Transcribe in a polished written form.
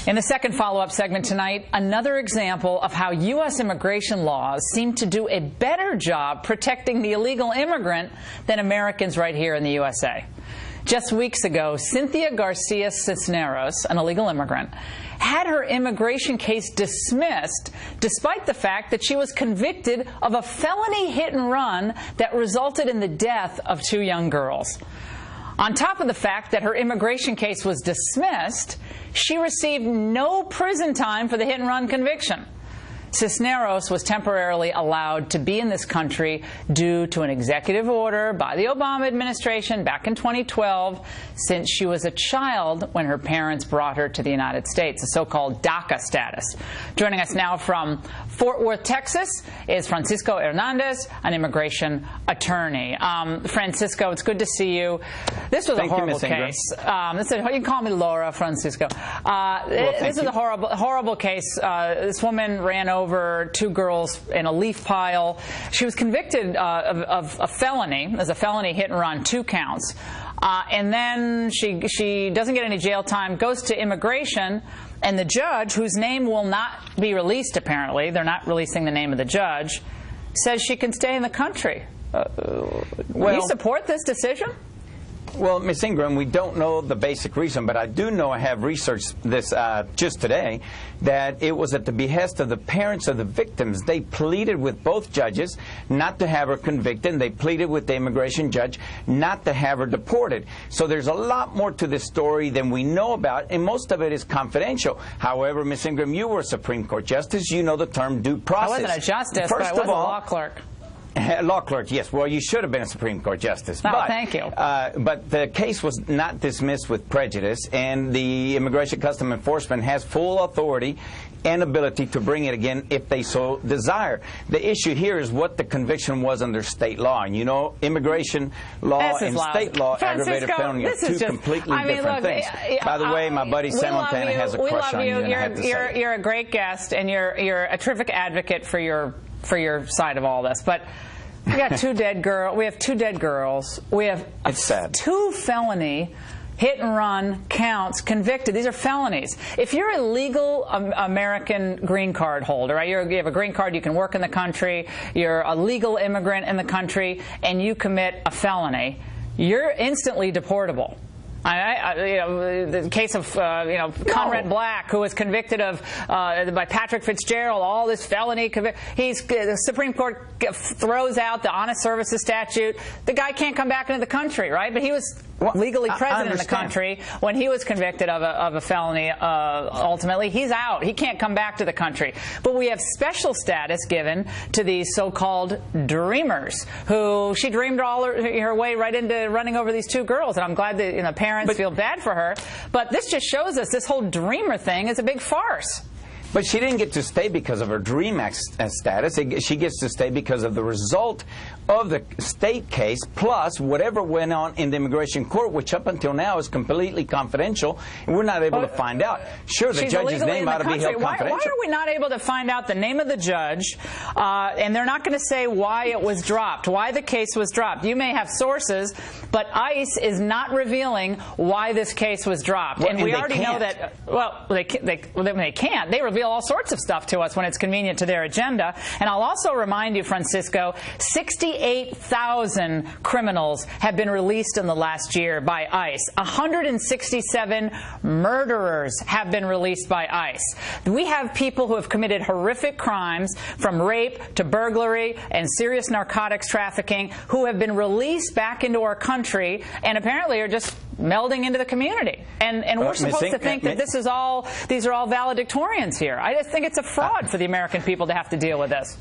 In the second follow-up segment tonight, another example of how U.S. immigration laws seem to do a better job protecting the illegal immigrant than Americans right here in the USA. Just weeks ago, Cynthia Garcia-Cisneros, an illegal immigrant, had her immigration case dismissed despite the fact that she was convicted of a felony hit-and-run that resulted in the death of 2 young girls. On top of the fact that her immigration case was dismissed, she received no prison time for the hit-and-run conviction. Cisneros was temporarily allowed to be in this country due to an executive order by the Obama administration back in 2012, since she was a child when her parents brought her to the United States, the so-called DACA status. Joining us now from Fort Worth, Texas, is Francisco Hernandez, an immigration attorney. Francisco, it's good to see you. This was a horrible case. You can call me Laura, Francisco. This is a horrible case. This woman ran over 2 girls in a leaf pile. She was convicted of a felony, as a felony hit-and-run, 2 counts. And then she doesn't get any jail time, goes to immigration, and the judge, whose name will not be released apparently, they're not releasing the name of the judge, says she can stay in the country. Do you support this decision? Well, Ms. Ingraham, we don't know the basic reason, but I do know, I have researched this just today, that it was at the behest of the parents of the victims. They pleaded with both judges not to have her convicted, and they pleaded with the immigration judge not to have her deported. So there's a lot more to this story than we know about, and most of it is confidential. However, Ms. Ingraham, you were a Supreme Court justice. You know the term due process. I wasn't a justice, but I was a law clerk. Law clerk, yes. Well, you should have been a Supreme Court justice. Oh, thank you. But the case was not dismissed with prejudice, and the Immigration Customs Enforcement has full authority and ability to bring it again if they so desire. The issue here is what the conviction was under state law. And you know, immigration law and state law, aggravated felony, are 2 completely different things. By the way, my buddy Sam Montana has a crush on you. You're a great guest, and you're a terrific advocate for your side of all this. But we got 2 dead girls. We have 2 dead girls. We have 2 felony hit-and-run counts convicted. These are felonies. If you're a legal American green card holder, right? You have a green card, you can work in the country, you're a legal immigrant in the country, and you commit a felony, you're instantly deportable. The case of Conrad Black, who was convicted of by Patrick Fitzgerald, all this felony. The Supreme Court throws out the honest services statute. The guy can't come back into the country, right? But he was legally present in the country when he was convicted of a felony. Ultimately, he's out. He can't come back to the country. But we have special status given to these so-called dreamers, who she dreamed all her way right into running over these 2 girls. And I'm glad that parents feel bad for her. But this just shows us this whole dreamer thing is a big farce. But she didn't get to stay because of her DREAM Act status. She gets to stay because of the result of the state case, plus whatever went on in the immigration court, which up until now is completely confidential, and we're not able to find out. Sure, the judge's name ought to be held confidential. Why are we not able to find out the name of the judge, and they're not going to say why it was dropped, why the case was dropped? You may have sources, but ICE is not revealing why this case was dropped. Well, and we already know that, well, they can't. They reveal all sorts of stuff to us when it's convenient to their agenda. And I'll also remind you, Francisco, 68,000 criminals have been released in the last year by ICE. 167 murderers have been released by ICE. We have people who have committed horrific crimes, from rape to burglary and serious narcotics trafficking, who have been released back into our country and apparently are just melding into the community. And we're supposed to think that these are all valedictorians here. I just think it's a fraud for the American people to have to deal with this.